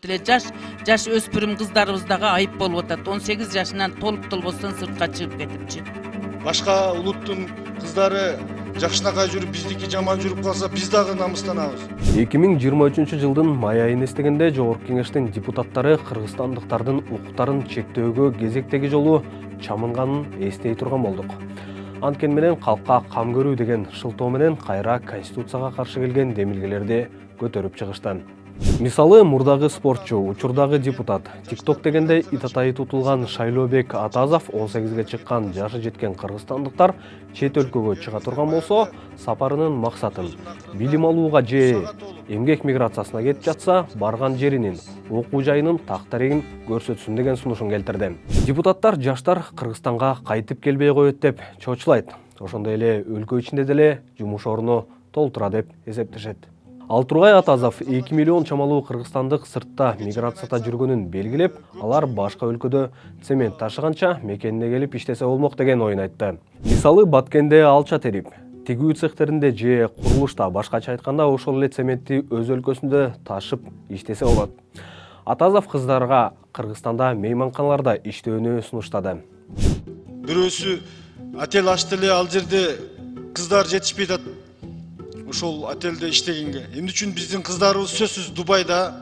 эле жаш өспүрүм кыздарыбыздага айып болуп атат. 18 жашынан толуп толбостон сыртка чыгып кетипчи. Башка улуттун кыздары жакшынакай жүрүп, биздики жаман жүрүп калса, биз дагы намыстанабыз. 2023-жылдын май айын эстегенде Жогорку Кеңештин депутаттары кыргызстандыктардын укуктарын чектөөгө кезектеги жолу чамынганын эстей турган болдук. Анткени менен калкка кам көрүү деген шылтоо менен кайра Конституцияга каршы келген демилгелерди көтөрүп чыгышты. Мисалы, мурдагы спортчу, учурдагы депутат, TikTok дегенде итатайы тутулган Шайлообек Атазов 18-ге чыккан жашы жеткен кыргызстандыктар чет өлкөгө чыга турган болсо, сапарынын максатын билим алууга же эмгек миграциясына кетип жатса, барган жеринин, окуу жайынын тактаригин көрсөтсүн деген сунушун келтирди. Депутаттар жаштар Кыргызстанга кайтып келбей коет деп чочулайт. Ошондой эле өлкө ичинде деле жумуш орну толтура деп эсептешет. Ал Тургай Атазов 2 миллион чамалуу кыргызстандык сыртта миграцияда жүргөнүн белгилеп, алар башка өлкөдө цемент ташыганча мекенине келип иштесе болмок деген оюн айтты. Мисалы, Баткенде алча терип, тигүү цехтеринде же курулушта, башкача айтканда ошол эле цементти өз өлкөсүндө ташып иштесе болот. Атазов кыздарга Кыргызстанда мейманканаларда иштөөнү сунуштады. Бирөөсү отель ачты эле, ал жерде кыздар жетишпей атат. Ошол отелде иштегенге. Эмне үчүн биздин кыздарыбыз сөзсүз Дубайда,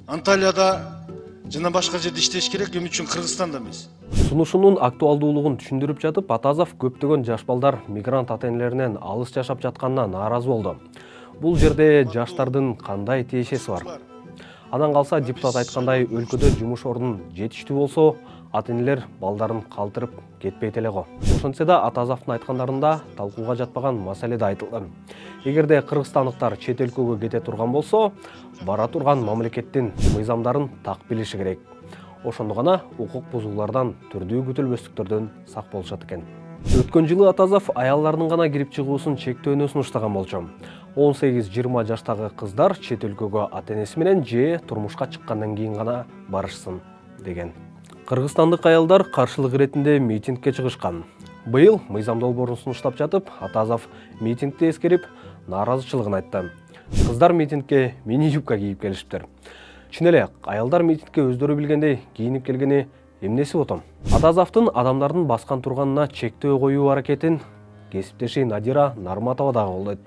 Анталияда жана башка жерде иштеш керек, эмне үчүн Кыргызстанда эмес? Сунушунун актуалдуулугун түшүндүрүп жатып, Атазов көптөгөн жаш балдар мигрант ата-энелеринен алыс жашап жатканына нааразы болду. Бул жерде жаштардын кандай тиешеси бар? Анан калса, депутат айткандай, өлкөдө жумуш орнунун жетиштүү болсо, ата-энелер балдарын калтырып кетпейт эле го. Ошентсе да Атазовдун айткандарында талкууга жатпаган маселе да айтылды. Эгерде кыргызстандыктар чет өлкөгө кете турган болсо, бара турган мамлекеттин мыйзамдарын так билиши керек. Ошондо гана укук бузуулардан, түрдүү күтүлбөстүктөрдөн сак болушат экен. Өткөн жылы Атазов аяллардын гана кирип чыгуусун чектөөнү сунуштаган болчу. 18-20 жаштагы кыздар чет өлкөгө ата-энеси менен же турмушка чыккандан кийин гана барышсын деген. Кыргызстандык аялдар каршылык иретинде митингге чыгышкан. Быйыл мыйзам долбоорун сунуштап жатып, Атазов митингди эскерип, нааразычылыгын айтты. Кыздар митингге мини-юбка кийип келишиптир. Чын эле, аялдар митингге өздөрү билгендей кийинип келгени эмнеси отом? Атазовдун адамдардын баскан турганына чектөө коюу аракетин кесиптеши Надира Нарматова дагы колдойт.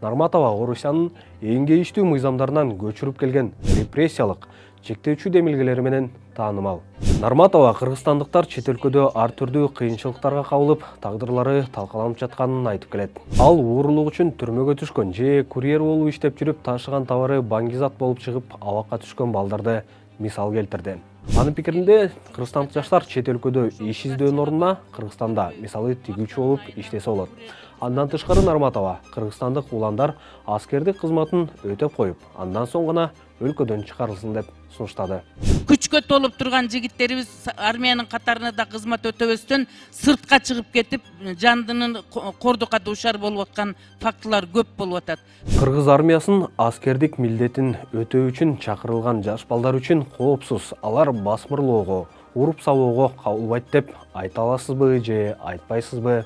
Нарматова Орусиянын эң кейиштүү мыйзамдарынан көчүрүп келген репрессиялык чектөөчү демилгелери менен таанымал. Нарматова кыргызстандыктар чет өлкөдө ар түрдүү кыйынчылыктарга кабылып, тагдырлары талкаланып жатканын айтып келет. Ал уурулук үчүн түрмөгө түшкөн же курьер болуп иштеп жүрүп, ташыган товары баңгизат болуп чыгып, абакка түшкөн балдарды мисал келтирди. Анын пикиринде, кыргызстандык жаштар чет өлкөдө иш издөөнүн ордуна Кыргызстанда, мисалы, тигүүчү болуп иштесе болот. Андан тышкары Нарматова кыргызстандык уландар аскердик кызматын өтөп коюп, андан соң гана өлкөдөн чыгарылсын деп сунуштады. Күчкө толуп турган жигиттерибиз армиянын катарына да кызмат өтөбөстөн сыртка чыгып кетип, жандынын кордукка дуушар болуп аткан фактылар көп болуп атат. Кыргыз армиясынын аскердик милдетин өтөө үчүн чакырылган жаш балдар үчүн коопсуз, алар басмырлоого, уруп сабоого кабылбайт деп айта аласызбы же айтпайсызбы?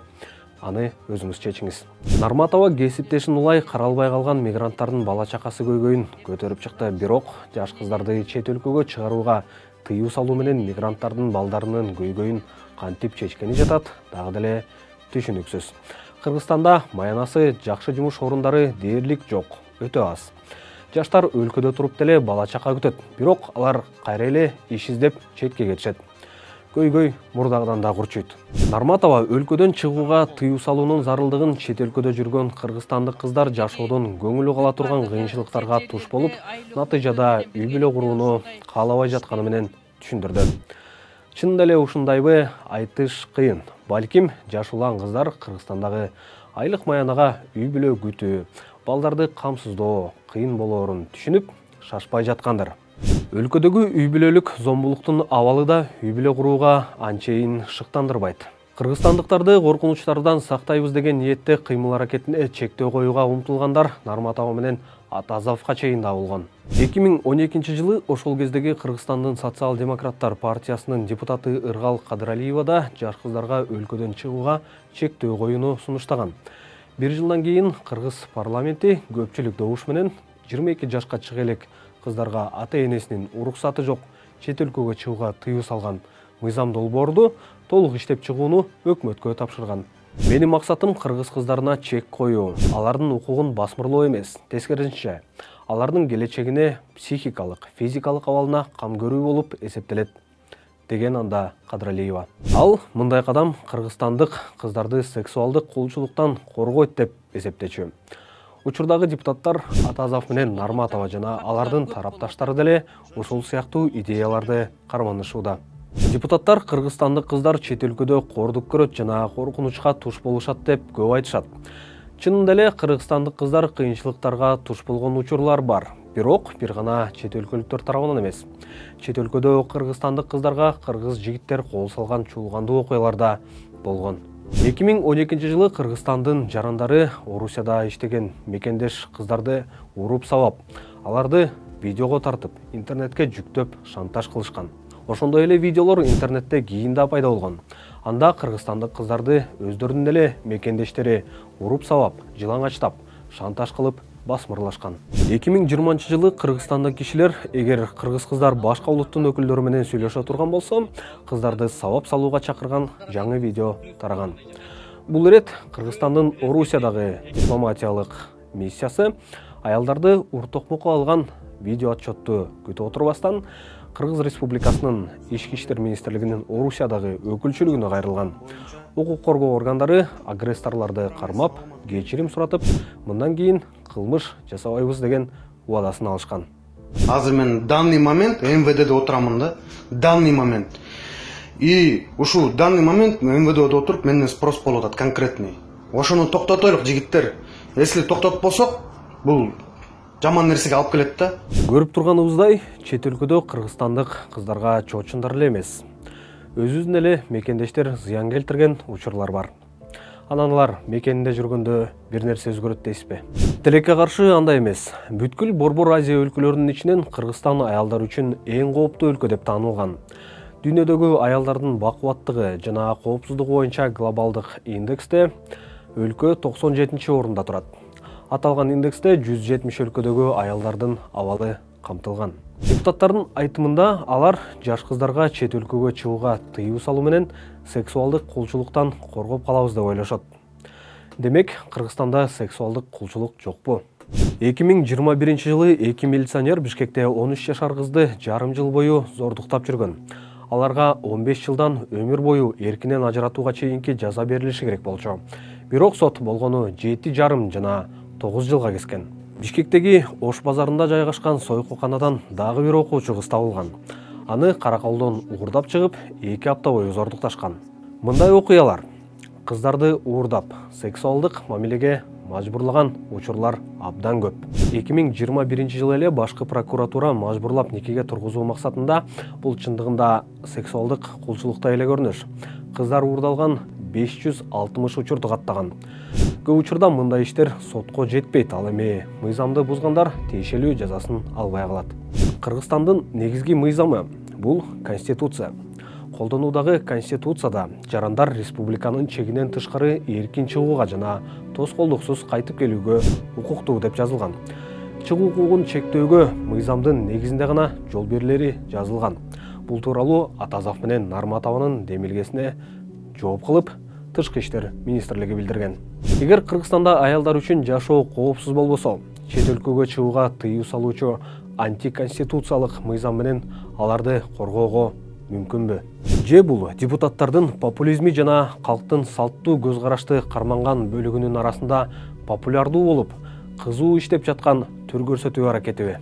Аны өзүңүз чечиңиз. Нарматова кесиптешин улай каралбай калган мигранттардын бала чакасы көйгөйүн көтөрүп чыкты. Бирок жаш кыздарды чет өлкөгө чыгарууга тыюу салуу менен мигранттардын балдарынын көйгөйүн кантип чечкени жатат, дагы деле түшүнүксүз. Кыргызстанда маянасы жакшы жумуш орундары дээрлик жок, өтө аз. Жаштар өлкөдө туруп деле бала чака күтөт, бирок алар кайра эле иш издеп четке кетишет. Көйгөй мурдагыдан да курчуйт. Нарматова өлкөдөн чыгууга тыюу салуунун зарылдыгын чет өлкөдө жүргөн кыргызстандык кыздар жашоодон көңүлү кала турган кыйынчылыктарга туш болуп, натыйжада үй бүлө курууну каалабай жатканы менен түшүндүрдү. Чынында эле ушундайбы, айтыш кыйын. Балким жаш улан кыздар Кыргызстандагы айлык маянага үй бүлө күтүү, балдарды камсыздоо кыйын болоорун түшүнүп, шашпай жаткандыр. Өлкөдөгү үй бүлөлүк зомбулуктун абалы да үй бүлө курууга анчейин шыктандырбайт. Кыргызстандыктарды коркунучтардан сактайбыз деген ниетте кыймыл аракетине чектөө коюуга умтулгандар Нарматова менен Атазовго чейин да болгон. 2012 жылы ошол кездеги Кыргызстандын социал-демократтар партиясынын депутаты Ыргал Кадыралиева да жаш кыздарга өлкөдөн чыгууга чектөө коюуну сунуштаган. Бир жылдан кийин Кыргыз парламенти көпчүлүк добуш менен 22 жашка чыга элек кыздарга ата-энесинин уруксаты жок чет өлкөгө чыгууга тыюу салган мыйзам долбоорду толук иштеп чыгууну өкмөткө тапшырган. Менин максатым кыргыз кыздарына чек коюу, алардын укугун басмырлоо эмес, тескерисинче, алардын келечегине психикалык, физикалык абалына кам көрүү болуп эсептелет, деген Анда Кадыралиева. Ал мындай кадам кыргызстандык кыздарды сексуалдык кулчулуктан коргойт деп эсептечү. Учурдагы депутаттар Атазов менен Нарматова жана алардын тарапташтары деле ушул сыяктуу идеяларды карманышууда. Депутаттар кыргызстандык кыздар чет өлкөдө кордук көрөт жана коркунучка туш болушат деп көп айтышат. Чынында эле кыргызстандык кыздар кыйынчылыктарга туш болгон учурлар бар. Бирок бир гана чет өлкөлүктөр тарабынан эмес. Чет өлкөдө кыргызстандык кыздарга кыргыз жигиттер кол салган чуулгандуу окуялар да болгон. 2012 жылы Кыргызстандын жарандары Орусияда иштеген мекендеш кыздарды уруп сабап, аларды видеого тартып, интернетке жүктөп шантаж кылышкан. Ошондой эле видеолор интернетте кийин да пайда болгон. Анда кыргызстандык кыздарды өздөрүнүн эле мекендештери уруп сабап, жылаңачтап, шантаж кылып басмырлашкан. 2020 жылы Кыргызстандык кишилер эгер кыргыз кыздар башка улуттун өкүлдөрү менен сүйлөшө турган болсо, кыздарды сабап салууга чакырган жаңы видео тараган. Бул ирет Кыргызстандын Орусиядагы дипломатиялык миссиясы аялдарды уртокмокко алган видео отчетту күтүп отурбастан Кыргыз Республикасынын Ички иштер министрлигинин Орусиядагы өкүлчүлүгүнө кайрылган. Укук коргоо органдары агрессорларды кармап, кечирим суратып, мындан кийин кылмыш жасабайбыз деген убадасын алышкан. Азыр мен данный момент МВДде отурамын да, данный момент. И ушу данный момент МВДде отуруп менден спрос болуп атат конкретный. Ошону токтотойлук жигиттер. Если токтотпосок, бул жаман нерсеге алып келет да. Көрүп турганыбыздай, чет өлкөдө кыргызстандык кыздарга чоочундар эле эмес, өзүбүздүн эле мекендештер зыян келтирген учурлар бар. Анан алар мекенинде жүргөндө бир нерсе өзгөрөт дейсизби? Тилекке каршы андай эмес. Бүткүл Борбор Азия өлкөлөрүнүн ичинен Кыргызстан аялдар үчүн эң кооптуу өлкө деп таанылган. Дүйнөдөгү аялдардын бакубаттыгы жана коопсуздугу боюнча глобалдык индексте өлкө 97-орунда турат. Аталган индексте 170 өлкөдөгү аялдардын абалы камтылган. Депутаттардын айтымында алар жаш кыздарга чет өлкөгө чыгууга тыюу салуу менен сексуалдык кулчулуктан коргоп калабыз деп ойлошот. Демек, Кыргызстанда сексуалдык кулчулук жокпу? 2021 жылы 2 милиционер Бишкекте 13 жашар кызды жарым жыл бою зордуктап жүргөн. Аларга 15 жылдан өмүр бою эркинен ажыратууга чейинки жаза берилиши керек болчу. Бирок сот болгону 7,5 жана 9 жылга кескен. Бишкектеги Ош базарында жайгашкан сойкуканадан дагы бир окуучу кыз табылган. Аны Каракалдон уурдап чыгып, 2 апта бою зордукташкан. Мындай окуялар кыздарды уурдап, сексуалдык мамилеге мажбурлаган учурлар абдан көп. 2021 жылы эле башкы прокуратура мажбурлап никеге тургузуу максатында бул чындыгында сексуалдык кулчулукта эле көрүнүш. Кыздар уурдалган 560 учурду каттаган. Көп учурда мындай иштер сотко жетпейт, ал эми мыйзамды бузгандар тиешелүү жазасын албай калат. Кыргызстандын негизги мыйзамы бул Конституция. Колдонуудагы Конституцияда жарандар республиканын чегинен тышкары эркин чыгууга жана тоскоолдуксуз кайтып келүүгө укуктуу деп жазылган. Чыгуу укугун чектөөгө мыйзамдын негизинде гана жол берилери жазылган. Бул тууралуу Атазов менен Нарматованын демилгесине жооп кылып, Тышкы иштер министрлиги билдирген. Эгер Кыргызстанда аялдар үчүн жашоо коопсуз болбосо, чет өлкөгө чыгууга тыюу салуучу антиконституциялык мыйзам менен аларды коргоого мүмкүнбү? Же бул депутаттардын популизми жана калктын салттуу көз карашты карманган бөлүгүнүн арасында популярдуу болуп, кызуу иштеп жаткан түр көрсөтүү аракетиби?